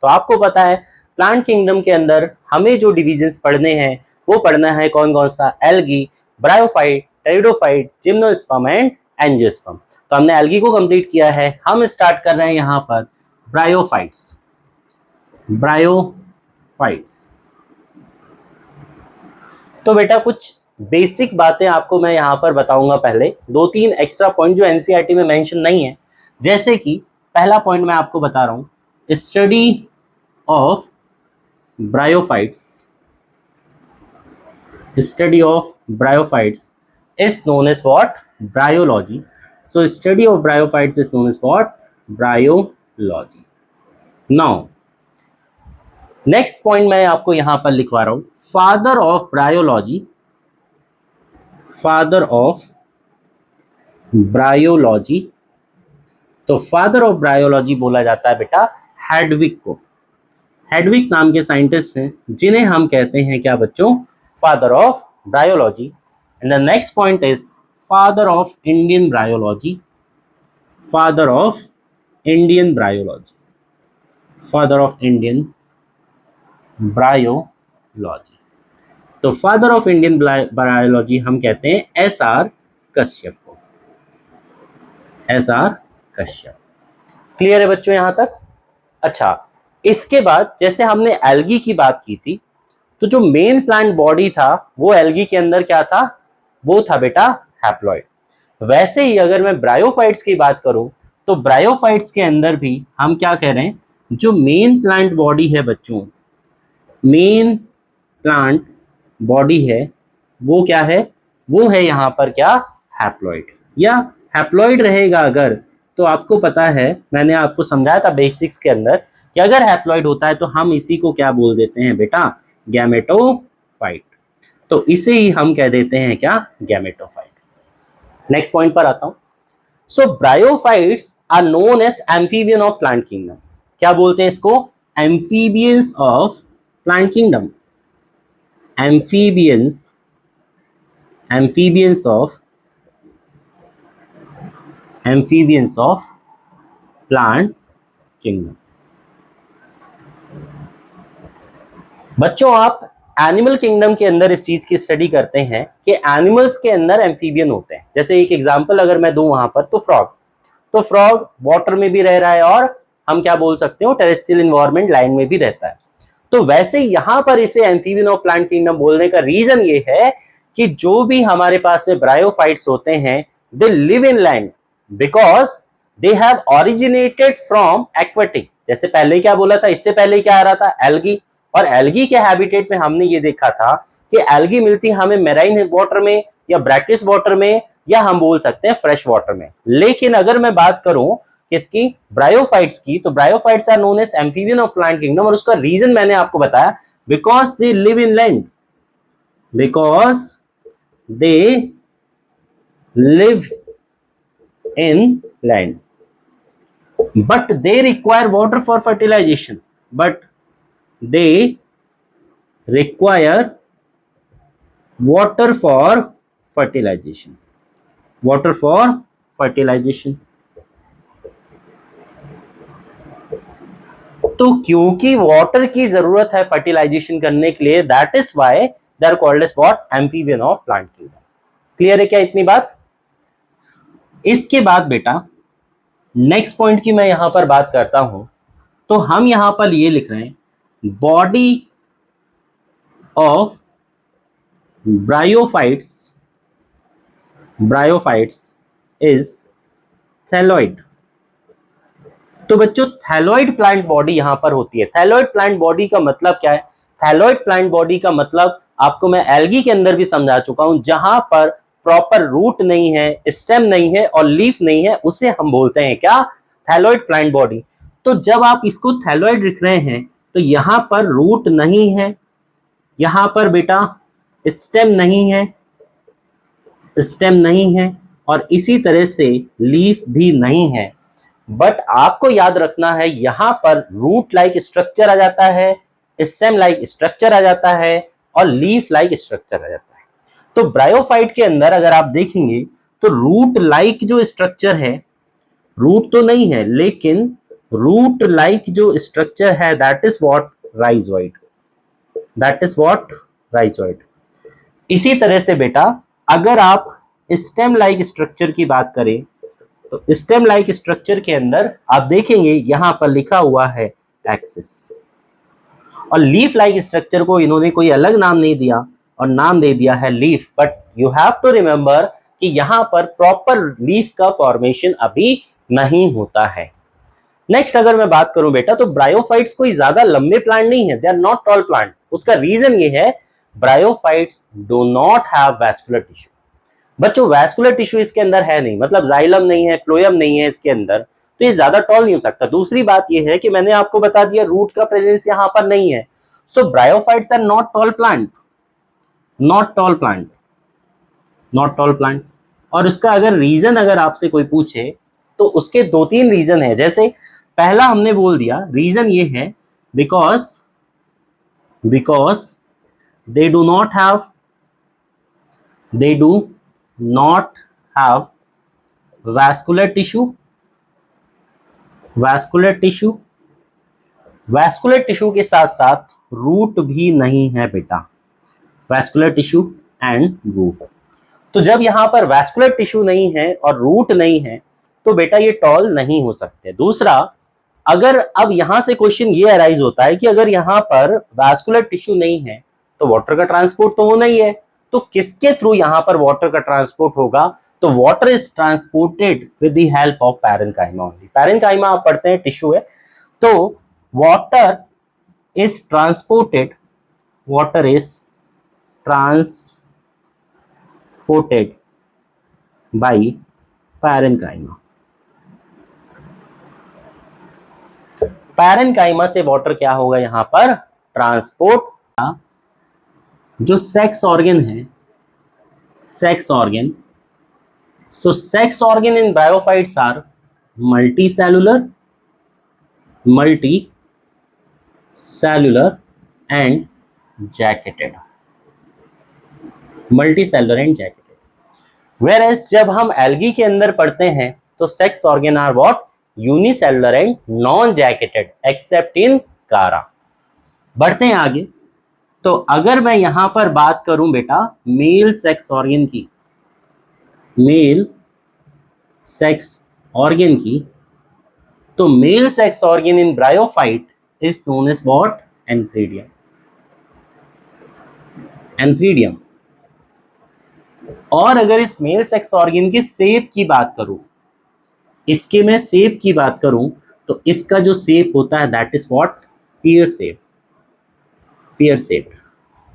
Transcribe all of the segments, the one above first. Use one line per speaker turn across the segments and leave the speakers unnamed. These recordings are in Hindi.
तो आपको पता है प्लांट किंगडम के अंदर हमें जो डिविजन्स पढ़ने हैं वो पढ़ना है कौन कौन सा, algae, bryophyte, pteridophyte, gymnosperm and angiosperm. तो हमने एल्गी को कंप्लीट किया है, हम स्टार्ट कर रहे हैं यहाँ पर ब्रायोफाइट्स। तो बेटा कुछ बेसिक बातें आपको मैं यहाँ पर बताऊंगा, पहले 2-3 एक्स्ट्रा पॉइंट जो एनसीईआरटी में मेंशन नहीं है। जैसे कि पहला पॉइंट मैं आपको बता रहा हूँ, study of bryophytes is known as what? Bryology. So study of bryophytes is known as what? Bryology. Now next point मैं आपको यहां पर लिखवा रहा हूं, फादर ऑफ ब्रायोलॉजी। तो फादर ऑफ ब्रायोलॉजी बोला जाता है बेटा हेडविक को। हेडविक नाम के साइंटिस्ट हैं जिन्हें हम कहते हैं क्या बच्चों? Father of bryology. And the next point is father of Indian bryology. Father of Indian bryology. तो फादर ऑफ इंडियन ब्रायोलॉजी हम कहते हैं एसआर कश्यप को। क्लियर है बच्चों यहां तक? अच्छा, इसके बाद जैसे हमने एल्गी की बात की थी, तो जो मेन प्लांट बॉडी था वो एल्गी के अंदर क्या था? वो था बेटा हैप्लॉइड। वैसे ही अगर मैं ब्रायोफाइट्स की बात करूं तो ब्रायोफाइट्स के अंदर भी हम क्या कह रहे हैं, जो मेन प्लांट बॉडी है बच्चों, मेन प्लांट बॉडी है वो क्या है? वो है यहां पर क्या? हैप्लॉइड। या हैप्लॉइड रहेगा अगर, तो आपको पता है मैंने आपको समझाया था बेसिक्स के अंदर कि अगर हैप्लॉइड होता है तो हम इसी को क्या बोल देते हैं बेटा? गैमेटोफाइट। तो इसे ही हम कह देते हैं क्या? गैमेटोफाइट। नेक्स्ट पॉइंट पर आता हूं। So bryophytes are known as amphibian of plant kingdom. क्या बोलते हैं इसको? Amphibians of plant kingdom. Amphibians of plant kingdom. बच्चों आप एनिमल किंगडम के अंदर इस चीज की स्टडी करते हैं कि एनिमल्स के अंदर एम्फीबियन होते हैं। जैसे एक एग्जांपल अगर मैं दूं वहां पर, तो फ्रॉग वाटर में भी रह रहा है और हम क्या बोल सकते हो? टेरेस्ट्रियल इन्वायरमेंट लैंड में भी रहता है। तो वैसे यहां पर इसे एम्फीबियन ऑफ प्लांट किंगडम बोलने का रीजन ये है कि जो भी हमारे पास में ब्रायोफाइट्स होते हैं, दे live in land because they have originated from aquatic. जैसे पहले क्या बोला था, इससे पहले क्या आ रहा था? एल्गी। और एल्गी के हैबिटेट में हमने ये देखा था कि एल्गी मिलती है हमें मैराइन वाटर में या ब्रैकिश वाटर में, या हम बोल सकते हैं फ्रेश वाटर में। लेकिन अगर मैं बात करूं किसकी? ब्रायोफाइट्स की, तो bryophytes are known as amphibian of plant kingdom. और उसका रीजन मैंने आपको बताया, because they live in land, but they require water for fertilization. तो क्योंकि वाटर की जरूरत है फर्टिलाइजेशन करने के लिए, that is why they are called as what? Amphibian of plant kingdom. Clear है क्या इतनी बात? इसके बाद बेटा नेक्स्ट पॉइंट की मैं यहां पर बात करता हूं, तो हम यहां पर ये लिख रहे हैं, body of bryophytes is thalloid. तो बच्चों थैलॉइड प्लांट बॉडी यहां पर होती है। थैलॉइड प्लांट बॉडी का मतलब क्या है? थैलॉइड प्लांट बॉडी का मतलब आपको मैं एल्गी के अंदर भी समझा चुका हूं, जहां पर प्रॉपर रूट नहीं है, स्टेम नहीं है और लीफ नहीं है, उसे हम बोलते हैं क्या? Thalloid plant body. तो जब आप इसको थैलॉइड लिख रहे हैं तो यहां पर रूट नहीं है, यहां पर बेटा स्टेम नहीं है और इसी तरह से लीफ भी नहीं है। बट आपको याद रखना है यहां पर रूट लाइक स्ट्रक्चर आ जाता है, स्टेम लाइक स्ट्रक्चर आ जाता है और लीफ लाइक स्ट्रक्चर आ जाता है। तो ब्रायोफाइट के अंदर अगर आप देखेंगे तो रूट लाइक जो स्ट्रक्चर है, रूट तो नहीं है लेकिन रूट लाइक जो स्ट्रक्चर है that is what rhizoid, that is what rhizoid. इसी तरह से बेटा अगर आप स्टेम लाइक स्ट्रक्चर की बात करें तो स्टेम लाइक स्ट्रक्चर के अंदर आप देखेंगे यहां पर लिखा हुआ है एक्सिस, और लीफ लाइक स्ट्रक्चर को इन्होंने कोई अलग नाम नहीं दिया और नाम दे दिया है leaf, but you have to remember कि यहां पर प्रॉपर लीफ का फॉर्मेशन अभी नहीं होता है। नेक्स्ट अगर मैं बात करूं बेटा तो ब्रायोफाइट्स कोई ज्यादा लंबे प्लांट नहीं है, they are not tall plant. उसका रीजन ये है bryophytes do not have vascular tissue. बच्चों वैस्कुलर टिश्यू इसके अंदर है नहीं, मतलब जाइलम नहीं है, फ्लोएम नहीं है इसके अंदर, तो ये ज्यादा टॉल नहीं हो सकता। दूसरी बात ये है कि मैंने आपको बता दिया रूट का प्रेजेंस यहां पर नहीं है, so bryophytes are not tall plant, not tall plant, not tall plant. और उसका अगर रीजन अगर आपसे कोई पूछे तो उसके दो तीन रीजन है। जैसे पहला हमने बोल दिया रीजन ये है because they do not have vascular tissue, vascular tissue के साथ साथ रूट भी नहीं है बेटा, वैस्कुलर टिश्यू एंड रूट। तो जब यहां पर वैस्कुलर टिश्यू नहीं है और रूट नहीं है तो बेटा ये टॉल नहीं हो सकते। दूसरा अगर अब यहां से क्वेश्चन ये अराइज होता है कि अगर यहां पर वैस्कुलर टिश्यू नहीं है तो वाटर का ट्रांसपोर्ट तो होना ही है, तो किसके थ्रू यहां पर वाटर का ट्रांसपोर्ट होगा? तो water is transported with the help of parenchyma only. Parenchyma आप पढ़ते हैं टिश्यू है, तो water is transported by parenchyma. Parenchyma से वाटर क्या होगा यहां पर ट्रांसपोर्ट। जो सेक्स ऑर्गन है, sex organ, so sex organ in bryophytes are multicellular and jacketed, multicellular and jacketed. Whereas जब हम एल्गी के अंदर पढ़ते हैं तो sex organ are what unicellular and non jacketed except इन कारा। बढ़ते हैं आगे, तो अगर मैं यहां पर बात करूं बेटा मेल सेक्स ऑर्गन की, मेल सेक्स ऑर्गन की, तो male sex organ in bryophyte is known as what antheridium, antheridium. और अगर इस मेल सेक्स ऑर्गन के शेप की बात करूं, इसके मैं शेप की बात करूं तो इसका जो शेप होता है that is what peer shape, peer shape.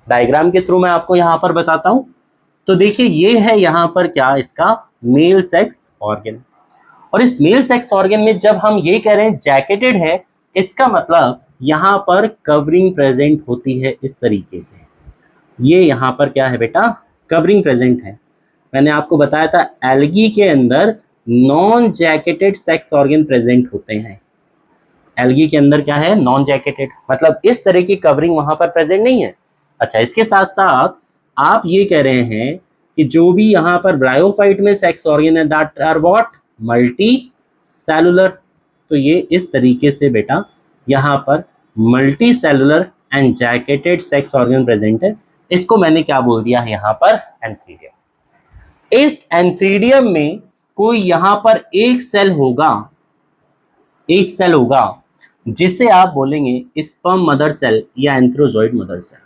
Diagram के थ्रू मैं आपको यहां पर बताता हूं। तो देखिए ये है यहां पर क्या इसका मेल सेक्स ऑर्गन, और इस मेल सेक्स ऑर्गन में जब हम ये कह रहे हैं जैकेटेड है, इसका मतलब यहां पर कवरिंग प्रेजेंट होती है इस तरीके से। ये यहां पर क्या है बेटा कवरिंग प्रेजेंट है। मैंने आपको बताया था एल्गी के अंदर non jacketed sex organ present होते हैं। एल्गी के अंदर क्या है नॉन जैकेटेड, मतलब इस तरह की कवरिंग वहां पर प्रेजेंट नहीं है। अच्छा, इसके साथ साथ आप ये कह रहे हैं कि जो भी यहाँ पर ब्रायोफाइट में सेक्स ऑर्गन है that are what multi cellular. तो ये इस तरीके से बेटा यहाँ पर multi cellular and jacketed sex organ present है। इसको मैंने क्या बोल दिया है यहाँ पर एंथ्रीडियम। इस एंथ्रीडियम में कोई यहाँ पर एक सेल होगा, एक सेल होगा जिसे आप बोलेंगे स्पर्म मदर सेल या एंथ्रोजॉइड मदर सेल।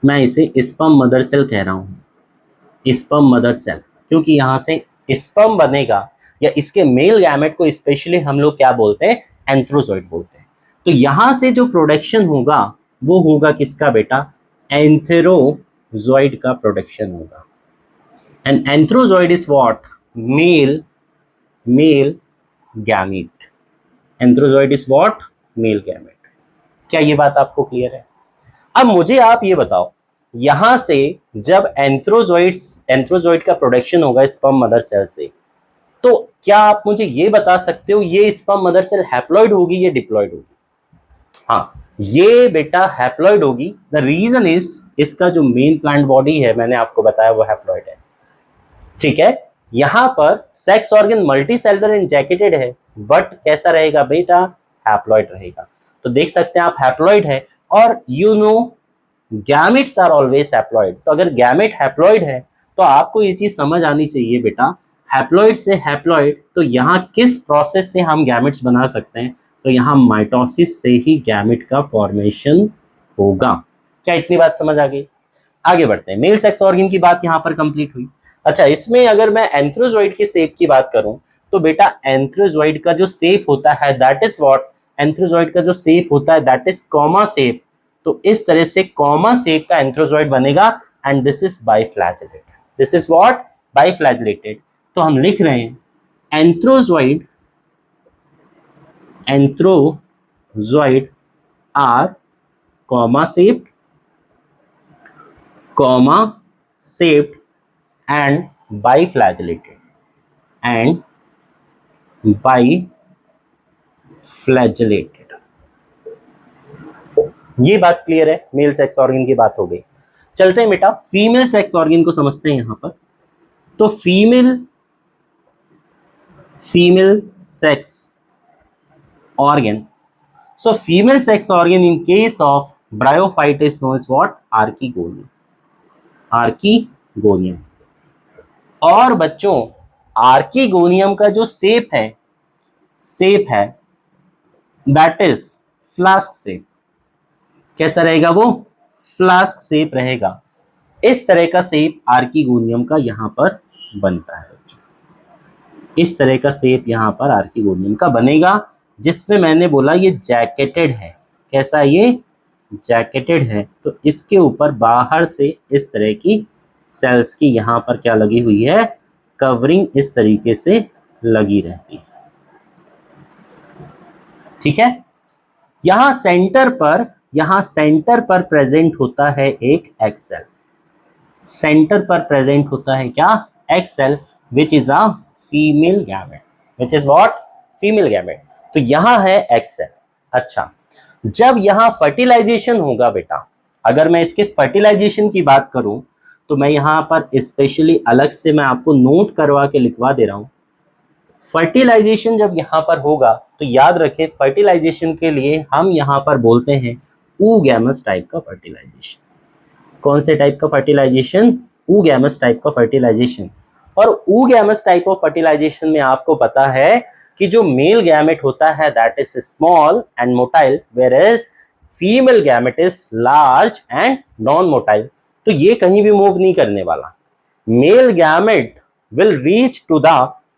मैं इसे स्पर्म मदर सेल कह रहा हूं, स्पर्म मदर सेल, क्योंकि यहां से स्पर्म बनेगा, या इसके मेल गैमेट को स्पेशली हम लोग क्या बोलते हैं एंथ्रोजॉइड बोलते हैं। तो यहां से जो प्रोडक्शन होगा वो होगा किसका बेटा एंथेरोजॉइड का प्रोडक्शन होगा। And antherozoid is what male gamete, antherozoid is what male gamete. क्या ये बात आपको क्लियर है? अब मुझे आप ये बताओ यहां से जब एंथ्रोजॉइड का प्रोडक्शन होगा स्पर्म मदर सेल से, तो क्या आप मुझे ये बता सकते हो ये स्पर्म मदर सेल हैप्लॉइड होगी या डिप्लॉइड होगी? हाँ, ये बेटा हैप्लॉइड होगी। द रीजन इज इसका जो मेन प्लांट बॉडी है मैंने आपको बताया वो हैप्लॉइड है। ठीक है, यहां पर sex organ multi cellular and jacketed है, बट कैसा रहेगा बेटा हैप्लॉइड रहेगा। तो देख सकते हैं आप हैप्लॉइड है, और you know gametes are always haploid. तो अगर गैमेट हैप्लॉइड है तो आपको ये चीज समझ आनी चाहिए बेटा, हैप्लॉइड से हैप्लॉइड, तो यहाँ किस प्रोसेस से हम गैमेट्स बना सकते हैं? तो यहाँ माइटोसिस से ही गैमेट का फॉर्मेशन होगा। क्या इतनी बात समझ आ गई? आगे बढ़ते हैं। मेल सेक्स ऑर्गन की बात यहाँ पर कंप्लीट हुई। अच्छा, इसमें अगर मैं एंथ्रोजॉइड के शेप की बात करूं तो बेटा एंथ्रोजॉइड का जो शेप होता है दैट इज व्हाट, एंथ्रोजॉइड का जो शेप होता है दैट इज कॉमा शेप। तो इस तरह से कॉमा शेप का एंथ्रोजॉइड बनेगा, and this is biflagellated. This is what, biflagellated. तो हम लिख रहे हैं antherozoid, antherozoid are comma shaped, comma shaped and biflagellated, and biflagellated। ये बात क्लियर है, मेल सेक्स ऑर्गन की बात हो गई। चलते हैं बेटा फीमेल सेक्स ऑर्गन को समझते हैं यहां पर। तो female sex organ, so female sex organ in case of bryophyte is known as what, archegonium, archegonium. और बच्चों आर्कीगोनियम का जो शेप है दैट इज फ्लास्क शेप। कैसा रहेगा वो? फ्लास्क शेप रहेगा। इस तरह का शेप आर्कीगोनियम का यहां पर बनता है बच्चों, इस तरह का शेप यहां पर आर्कीगोनियम का बनेगा, जिसमें मैंने बोला ये जैकेटेड है। कैसा? ये जैकेटेड है। तो इसके ऊपर बाहर से इस तरह की सेल्स की यहां पर क्या लगी हुई है, कवरिंग इस तरीके से लगी रहती है। ठीक है। यहां सेंटर पर प्रेजेंट होता है एक एग सेल। सेंटर पर प्रेजेंट होता है क्या? Egg cell, which is a female gamete, which is what, female gamete. तो यहां है एग सेल। अच्छा, जब यहां फर्टिलाइजेशन होगा बेटा, अगर मैं इसके फर्टिलाइजेशन की बात करूं तो मैं यहां पर स्पेशली अलग से मैं आपको नोट करवा के लिखवा दे रहा हूं। फर्टिलाइजेशन जब यहां पर होगा तो याद रखें फर्टिलाइजेशन के लिए हम यहां पर बोलते हैं oogamous टाइप का फर्टिलाइजेशन। कौन से टाइप का फर्टिलाइजेशन? oogamous टाइप का फर्टिलाइजेशन। और oogamous टाइप ऑफ फर्टिलाइजेशन में आपको पता है कि जो मेल गैमेट होता है that is small and motile, whereas female gamete is large and non motile. तो ये कहीं भी मूव नहीं करने वाला। Male gamete will reach to the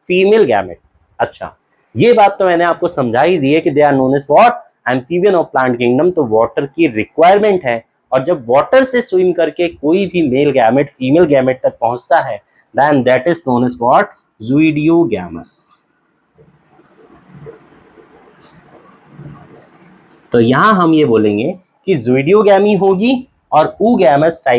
female gamete. अच्छा, ये बात तो मैंने आपको समझा ही दी है कि they are known as what, amphibian of plant kingdom. तो वाटर की रिक्वायरमेंट है, और जब वाटर से स्विम करके कोई भी मेल गैमेट फीमेल गैमेट तक पहुंचता है then that is known as what, zooidogamous. तो यहां हम ये बोलेंगे कि ज़ूइडियोगैमी होगी और oogamous टाइप